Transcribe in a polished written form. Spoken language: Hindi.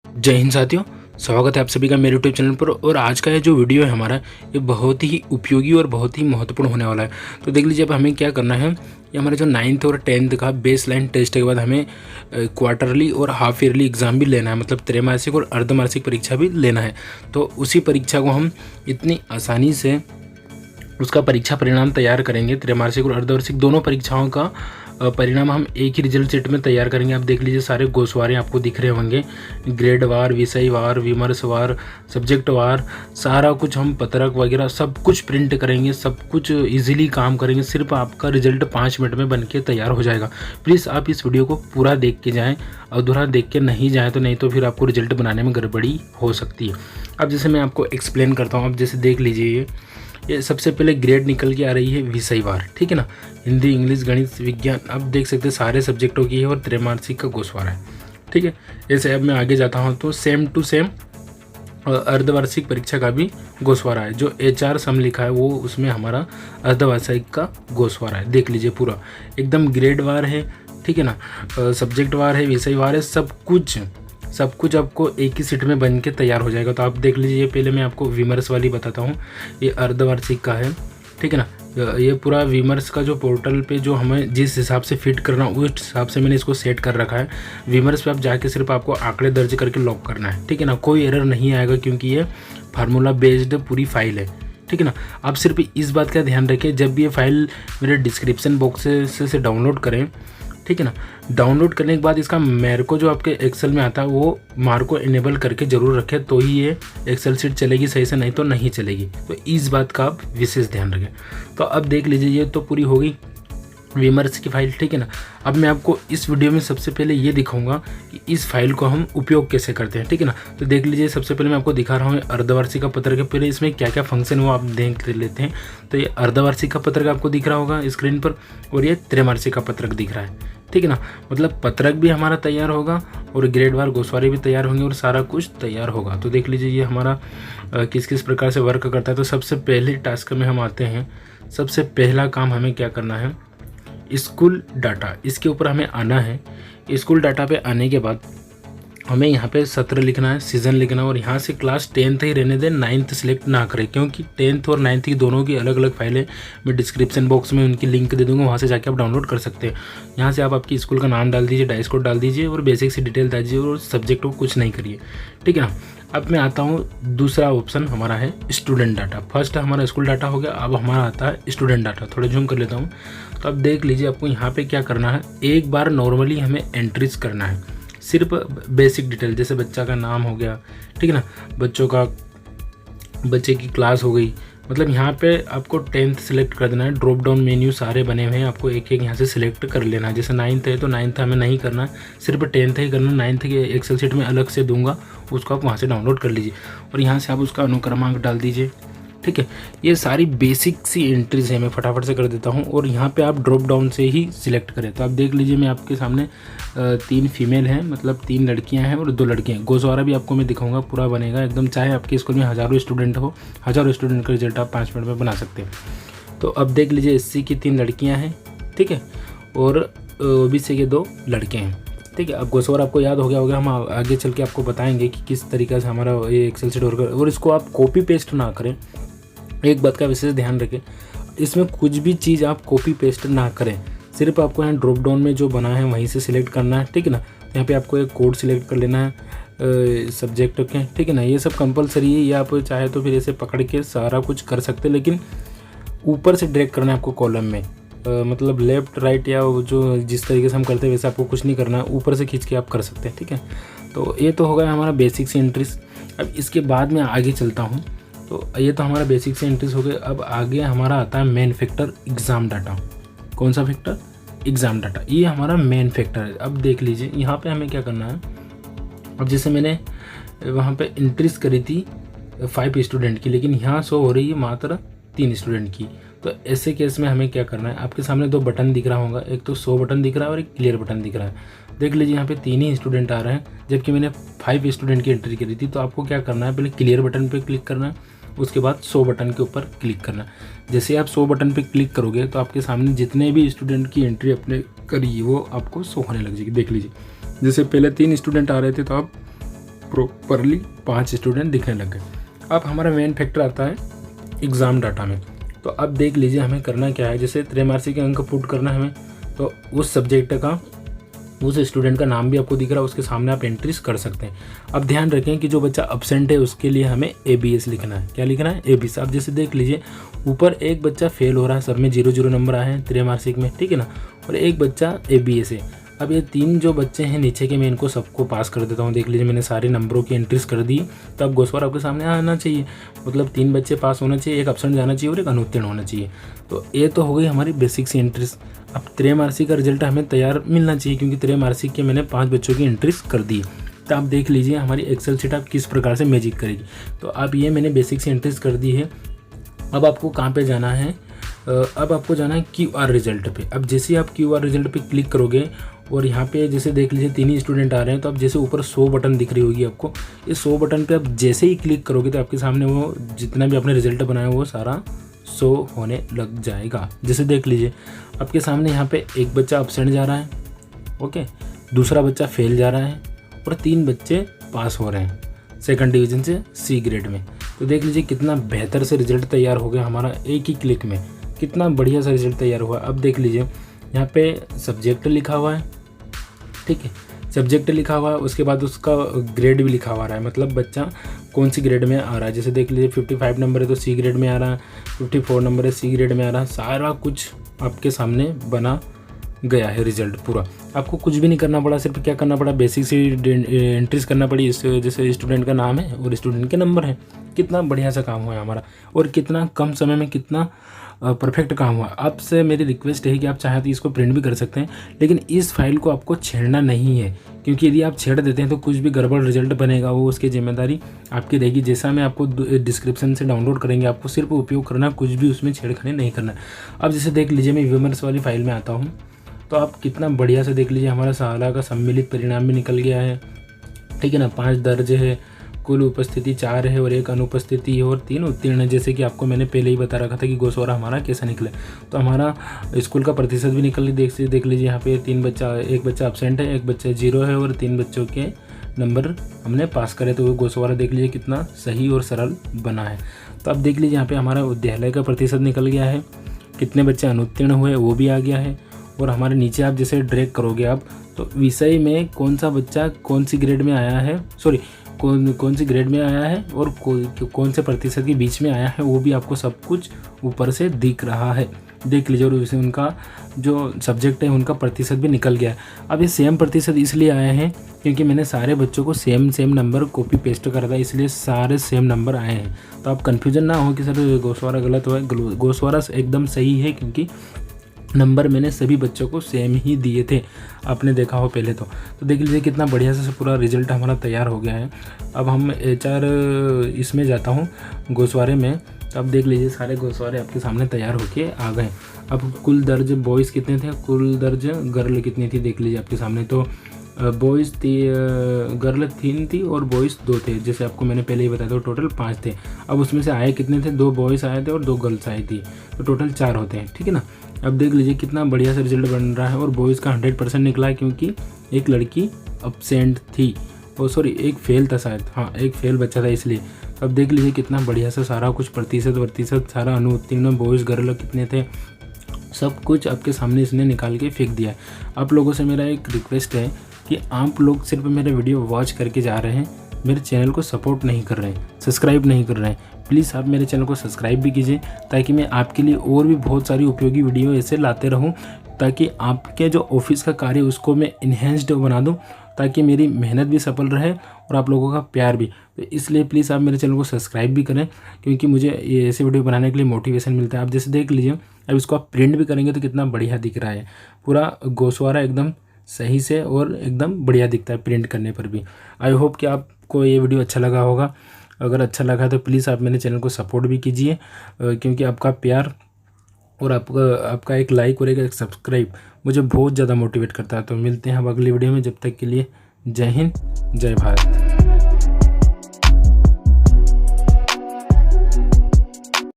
जय हिंद साथियों, स्वागत है आप सभी का मेरे यूट्यूब चैनल पर। और आज का ये जो वीडियो है हमारा, ये बहुत ही उपयोगी और बहुत ही महत्वपूर्ण होने वाला है। तो देख लीजिए, अब हमें क्या करना है, ये हमारे जो 9th और 10th का बेस लाइन टेस्ट के बाद हमें क्वार्टरली और हाफ ईयरली एग्ज़ाम भी लेना है, मतलब त्रैमासिक और अर्धमासिक परीक्षा भी लेना है। तो उसी परीक्षा को हम इतनी आसानी से उसका परीक्षा परिणाम तैयार करेंगे। त्रैमासिक और अर्धवार्षिक दोनों परीक्षाओं का परिणाम हम एक ही रिजल्ट शीट में तैयार करेंगे। आप देख लीजिए, सारे गोसवारे आपको दिख रहे होंगे, ग्रेड वार, विषय वार, विमर्श वार, सब्जेक्ट वार, सारा कुछ हम पत्रक वगैरह सब कुछ प्रिंट करेंगे, सब कुछ इजीली काम करेंगे। सिर्फ आपका रिजल्ट 5 मिनट में बन के तैयार हो जाएगा। प्लीज़ आप इस वीडियो को पूरा देख के जाएँ, अधूरा देख के नहीं जाएँ तो नहीं तो फिर आपको रिजल्ट बनाने में गड़बड़ी हो सकती है। अब जैसे मैं आपको एक्सप्लेन करता हूँ, अब जैसे देख लीजिए, ये सबसे पहले ग्रेड निकल के आ रही है विषयवार, ठीक है ना, हिंदी, इंग्लिश, गणित, विज्ञान। अब देख सकते हैं सारे सब्जेक्टों की है और त्रैमासिक का गोसवारा है, ठीक है। ऐसे अब मैं आगे जाता हूँ तो सेम टू सेम अर्धवार्षिक परीक्षा का भी गोसवारा है। जो HR सम लिखा है वो उसमें हमारा अर्धवार्षिक का गोसवारा है। देख लीजिए, पूरा एकदम ग्रेड वार है, ठीक है ना, सब्जेक्ट वार है, विषय वार है, सब कुछ आपको एक ही सीट में बन के तैयार हो जाएगा। तो आप देख लीजिए, पहले मैं आपको विमर्श वाली बताता हूँ। ये अर्धवार्षिक का है, ठीक है ना। ये पूरा विमर्श का जो पोर्टल पे जो हमें जिस हिसाब से फिट करना उस हिसाब से मैंने इसको सेट कर रखा है। विमर्श पे आप जाके सिर्फ आपको आंकड़े दर्ज करके लॉक करना है, ठीक है ना। कोई एरर नहीं आएगा क्योंकि ये फार्मूला बेस्ड पूरी फाइल है, ठीक है ना। आप सिर्फ इस बात का ध्यान रखें, जब भी ये फाइल मेरे डिस्क्रिप्शन बॉक्स से डाउनलोड करें, ठीक है ना, डाउनलोड करने के बाद इसका मेरे जो आपके एक्सेल में आता है वो मार्क को इनेबल करके ज़रूर रखें, तो ही ये एक्सेल शीट चलेगी सही से, नहीं तो नहीं चलेगी। तो इस बात का आप विशेष ध्यान रखें। तो अब देख लीजिए, ये तो पूरी होगी विमर्श की फाइल, ठीक है ना। अब मैं आपको इस वीडियो में सबसे पहले ये दिखाऊंगा कि इस फाइल को हम उपयोग कैसे करते हैं, ठीक है ना। तो देख लीजिए, सबसे पहले मैं आपको दिखा रहा हूँ अर्धवार्षिक का पत्रक। पहले इसमें क्या क्या फंक्शन वो आप देख लेते हैं। तो ये अर्धवार्षिक का पत्रक आपको दिख रहा होगा स्क्रीन पर, और ये त्रैमासिक का पत्रक दिख रहा है, ठीक है ना। मतलब पत्रक भी हमारा तैयार होगा और ग्रेड वार गोसवारे भी तैयार होंगे और सारा कुछ तैयार होगा। तो देख लीजिए, ये हमारा किस किस प्रकार से वर्क करता है। तो सबसे पहले टास्क में हम आते हैं। सबसे पहला काम हमें क्या करना है, स्कूल डाटा, इसके ऊपर हमें आना है। स्कूल डाटा पे आने के बाद हमें यहाँ पे सत्र लिखना है, सीज़न लिखना है, और यहाँ से क्लास 10th ही रहने दें, 9th सेलेक्ट ना करें, क्योंकि 10th और 9th की दोनों की अलग अलग फाइलें मैं डिस्क्रिप्शन बॉक्स में उनकी लिंक दे दूँगा, वहाँ से जाके आप डाउनलोड कर सकते हैं। यहाँ से आप आपकी स्कूल का नाम डाल दीजिए, डाइस कोड डाल दीजिए और बेसिक सी डिटेल डाल दीजिए और सब्जेक्ट को कुछ नहीं करिए, ठीक है ना। अब मैं आता हूँ, दूसरा ऑप्शन हमारा है स्टूडेंट डाटा। फर्स्ट हमारा स्कूल डाटा हो गया, अब हमारा आता है स्टूडेंट डाटा। थोड़ा जूम कर लेता हूँ। तो अब देख लीजिए, आपको यहाँ पे क्या करना है, एक बार नॉर्मली हमें एंट्रीज करना है, सिर्फ बेसिक डिटेल, जैसे बच्चा का नाम हो गया, ठीक है ना, बच्चे की क्लास हो गई। मतलब यहाँ पे आपको 10th सेलेक्ट कर देना है। ड्रॉप डाउन मेन्यू सारे बने हुए हैं, आपको एक एक यहाँ से सिलेक्ट कर लेना है। जैसे 9th है तो 9th हमें नहीं करना, सिर्फ 10th ही करना। 9th की एक्सेल शीट में अलग से दूंगा, उसको आप वहाँ से डाउनलोड कर लीजिए और यहाँ से आप उसका अनुक्रमांक डाल दीजिए, ठीक है। ये सारी बेसिक सी एंट्रीज है, मैं फटाफट से कर देता हूँ। और यहाँ पे आप ड्रॉप डाउन से ही सिलेक्ट करें। तो आप देख लीजिए, मैं आपके सामने 3 फीमेल हैं, मतलब 3 लड़कियाँ हैं और 2 लड़के हैं। गोसवारा भी आपको मैं दिखाऊंगा, पूरा बनेगा एकदम। चाहे आपके स्कूल में हज़ारों स्टूडेंट हो, हज़ारों स्टूडेंट का रिजल्ट आप 5 मिनट में बना सकते हैं। तो अब देख लीजिए, SC की 3 लड़कियाँ हैं, ठीक है, और OBC के 2 लड़के हैं, ठीक है। अब गोसवारा आपको याद हो गया होगा, हम आगे चल के आपको बताएंगे कि किस तरीके से हमारा ये एक्सेल शीट वर्क। और इसको आप कॉपी पेस्ट ना करें, एक बात का विशेष ध्यान रखें, इसमें कुछ भी चीज़ आप कॉपी पेस्ट ना करें। सिर्फ आपको यहाँ ड्रॉप डाउन में जो बना है वहीं से सिलेक्ट करना है, ठीक है ना। यहाँ पे आपको एक कोड सिलेक्ट कर लेना है सब्जेक्ट के, ठीक है ना। ये सब कंपलसरी है, ये आप चाहे तो फिर ऐसे पकड़ के सारा कुछ कर सकते हैं, लेकिन ऊपर से ड्रैग करना है आपको कॉलम में, मतलब लेफ्ट राइट या जो जिस तरीके से हम करते हैं वैसे आपको कुछ नहीं करना है, ऊपर से खींच के आप कर सकते हैं, ठीक है। तो ये तो होगा हमारा बेसिक सी एंट्रीज। अब इसके बाद मैं आगे चलता हूँ। तो ये तो हमारा बेसिक से एंट्रीज हो गए। अब आगे हमारा आता है मेन फैक्टर एग्ज़ाम डाटा। कौन सा फैक्टर? एग्ज़ाम डाटा, ये हमारा मेन फैक्टर है। अब देख लीजिए, यहाँ पे हमें क्या करना है। अब जैसे मैंने वहाँ पे एंट्रीज करी थी 5 स्टूडेंट की, लेकिन यहाँ शो हो रही है मात्र 3 स्टूडेंट की। तो ऐसे केस में हमें क्या करना है, आपके सामने 2 बटन दिख रहा होगा, एक तो शो बटन दिख रहा है और एक क्लियर बटन दिख रहा है। देख लीजिए, यहाँ पे 3 ही स्टूडेंट आ रहे हैं, जबकि मैंने 5 स्टूडेंट की एंट्री करी थी। तो आपको क्या करना है, पहले क्लियर बटन पे क्लिक करना है, उसके बाद शो बटन के ऊपर क्लिक करना। जैसे आप शो बटन पे क्लिक करोगे तो आपके सामने जितने भी स्टूडेंट की एंट्री अपने करी वो आपको शो होने लग जाएगी। देख लीजिए, जैसे पहले 3 स्टूडेंट आ रहे थे, तो अब प्रॉपरली 5 स्टूडेंट दिखने लग गए। अब हमारा मेन फैक्टर आता है एग्ज़ाम डाटा में। तो अब देख लीजिए हमें करना क्या है, जैसे त्रैमासिक के अंक पुट करना है हमें, तो उस सब्जेक्ट का उस स्टूडेंट का नाम भी आपको दिख रहा है, उसके सामने आप एंट्रीज कर सकते हैं। अब ध्यान रखें कि जो बच्चा अब्सेंट है उसके लिए हमें ABS लिखना है। क्या लिखना है? ABS। आप जैसे देख लीजिए ऊपर एक बच्चा फेल हो रहा है, सब में 0-0 नंबर आए हैं त्रैमासिक में, ठीक है ना, और एक बच्चा ABS है। अब ये 3 जो बच्चे हैं नीचे के, मैं इनको सबको पास कर देता हूँ। देख लीजिए मैंने सारे नंबरों की एंट्रीज कर दी। तो अब गोस्वार आपके सामने आना चाहिए, मतलब 3 बच्चे पास होना चाहिए, एक अब्सेंट जाना चाहिए और एक अनुत्तीर्ण होना चाहिए। तो ये तो हो गई हमारी बेसिक सी एंट्रीज। अब त्रैमासिक का रिजल्ट हमें तैयार मिलना चाहिए, क्योंकि त्रैमासिक के मैंने 5 बच्चों की एंट्रीज कर दी। तो आप देख लीजिए हमारी एक्सेल शीट आप किस प्रकार से मैजिक करेगी। तो अब ये मैंने बेसिक सी एंट्रीज कर दी है। अब आपको कहाँ पे जाना है? अब आपको जाना है QR रिजल्ट पे। अब जैसे आप QR रिजल्ट पे क्लिक करोगे और यहाँ पे जैसे देख लीजिए 3 ही स्टूडेंट आ रहे हैं, तो अब जैसे ऊपर 100 बटन दिख रही होगी आपको, इस 100 बटन पे आप जैसे ही क्लिक करोगे तो आपके सामने वो जितना भी आपने रिजल्ट बनाया वो सारा शो होने लग जाएगा। जैसे देख लीजिए आपके सामने यहाँ पे एक बच्चा अब्सेंट जा रहा है, ओके, दूसरा बच्चा फेल जा रहा है और 3 बच्चे पास हो रहे हैं सेकंड डिवीज़न से C ग्रेड में। तो देख लीजिए कितना बेहतर से रिजल्ट तैयार हो गया हमारा एक ही क्लिक में, कितना बढ़िया सा रिजल्ट तैयार हुआ। अब देख लीजिए यहाँ पे सब्जेक्ट लिखा हुआ है, ठीक है, सब्जेक्ट लिखा हुआ है, उसके बाद उसका ग्रेड भी लिखा हुआ है, मतलब बच्चा कौन सी ग्रेड में आ रहा है। जैसे देख लीजिए 55 नंबर है तो C ग्रेड में आ रहा है, 54 नंबर है C ग्रेड में आ रहा है। सारा कुछ आपके सामने बना गया है रिजल्ट पूरा। आपको कुछ भी नहीं करना पड़ा, सिर्फ क्या करना पड़ा, बेसिक सी एंट्रीज करना पड़ी। जैसे स्टूडेंट का नाम है और स्टूडेंट के नंबर है। कितना बढ़िया सा काम हुआ है हमारा, और कितना कम समय में कितना परफेक्ट काम हुआ। आपसे मेरी रिक्वेस्ट है कि आप चाहे तो इसको प्रिंट भी कर सकते हैं, लेकिन इस फाइल को आपको छेड़ना नहीं है, क्योंकि यदि आप छेड़ देते हैं तो कुछ भी गड़बड़ रिजल्ट बनेगा वो उसकी जिम्मेदारी आपकी रहेगी। जैसा मैं आपको डिस्क्रिप्शन से डाउनलोड करेंगे, आपको सिर्फ उपयोग करना, कुछ भी उसमें छेड़खानी नहीं करना। अब जैसे देख लीजिए मैं विमर्श वाली फाइल में आता हूँ, तो आप कितना बढ़िया से देख लीजिए हमारा साला का सम्मिलित परिणाम भी निकल गया है, ठीक है ना। 5 दर्ज है, कुल उपस्थिति 4 है और 1 अनुपस्थिति है और 3 उत्तीर्ण है। जैसे कि आपको मैंने पहले ही बता रखा था कि गोस्वारा हमारा कैसा निकले। तो हमारा स्कूल का प्रतिशत भी निकल देख लीजिए यहाँ पे 1 बच्चा अब्सेंट है, 1 बच्चा 0 है और 3 बच्चों के नंबर हमने पास करे। तो वो गोस्वारा देख लीजिए कितना सही और सरल बना है। तो अब देख लीजिए यहाँ पे हमारा विद्यालय का प्रतिशत निकल गया है, कितने बच्चे अनुत्तीर्ण हुए वो भी आ गया है। और हमारे नीचे आप जैसे ड्रैग करोगे आप, तो विषय में कौन सा बच्चा कौन सी ग्रेड में आया है, कौन सी ग्रेड में आया है और कौन से प्रतिशत के बीच में आया है, वो भी आपको सब कुछ ऊपर से दिख रहा है। देख लीजिए, और विषय उनका जो सब्जेक्ट है उनका प्रतिशत भी निकल गया है। अब ये सेम प्रतिशत इसलिए आए हैं क्योंकि मैंने सारे बच्चों को सेम नंबर कॉपी पेस्ट करा था, इसलिए सारे सेम नंबर आए हैं। तो आप कन्फ्यूजन ना हो कि सर गोस्वारा गलत हुआ है। गोस्वारा एकदम सही है, क्योंकि नंबर मैंने सभी बच्चों को सेम ही दिए थे, आपने देखा हो पहले। तो देख लीजिए कितना बढ़िया से पूरा रिजल्ट हमारा तैयार हो गया है। अब हम HR इसमें जाता हूँ गोस्वारे में, तो अब देख लीजिए सारे गोस्वारे आपके सामने तैयार होके आ गए। अब कुल दर्ज बॉयज़ कितने थे, कुल दर्ज गर्ल कितनी थी, देख लीजिए आपके सामने। तो बॉयज़ थी, गर्ल 3 थी और बॉयज़ 2 थे, जैसे आपको मैंने पहले ही बताया था। टोटल 5 थे। अब उसमें से आए कितने थे, 2 बॉयज़ आए थे और 2 गर्ल्स आई थी, तो टोटल 4 होते हैं, ठीक है ना। अब देख लीजिए कितना बढ़िया सा रिजल्ट बन रहा है, और बॉयज़ का 100% निकला है, क्योंकि एक लड़की अब्सेंट थी, और सॉरी एक फेल था शायद, हाँ एक फेल बच्चा था इसलिए। अब देख लीजिए कितना बढ़िया सा सारा कुछ प्रतिशत सारा अनुत्तीर्ण बॉयज़ गर्ल कितने थे, सब कुछ आपके सामने इसने निकाल के फेंक दिया है। आप लोगों से मेरा एक रिक्वेस्ट है कि आप लोग सिर्फ मेरे वीडियो वॉच करके जा रहे हैं, मेरे चैनल को सपोर्ट नहीं कर रहे हैं, सब्सक्राइब नहीं कर रहे हैं। प्लीज़ आप मेरे चैनल को सब्सक्राइब भी कीजिए, ताकि मैं आपके लिए और भी बहुत सारी उपयोगी वीडियो ऐसे लाते रहूं, ताकि आपके जो ऑफिस का कार्य उसको मैं इन्हेंस्ड बना दूं, ताकि मेरी मेहनत भी सफल रहे और आप लोगों का प्यार भी। तो इसलिए प्लीज़ आप मेरे चैनल को सब्सक्राइब भी करें, क्योंकि मुझे ये ऐसे वीडियो बनाने के लिए मोटिवेशन मिलता है। आप जैसे देख लीजिए, अब इसको आप प्रिंट भी करेंगे तो कितना बढ़िया दिख रहा है, पूरा गोस्वारा एकदम सही से और एकदम बढ़िया दिखता है प्रिंट करने पर भी। आई होप कि आपको ये वीडियो अच्छा लगा होगा। अगर अच्छा लगा तो प्लीज़ आप मेरे चैनल को सपोर्ट भी कीजिए, क्योंकि आपका प्यार और आपका एक लाइक और एक सब्सक्राइब मुझे बहुत ज़्यादा मोटिवेट करता है। तो मिलते हैं अब अगली वीडियो में, जब तक के लिए जय हिंद, जय भारत।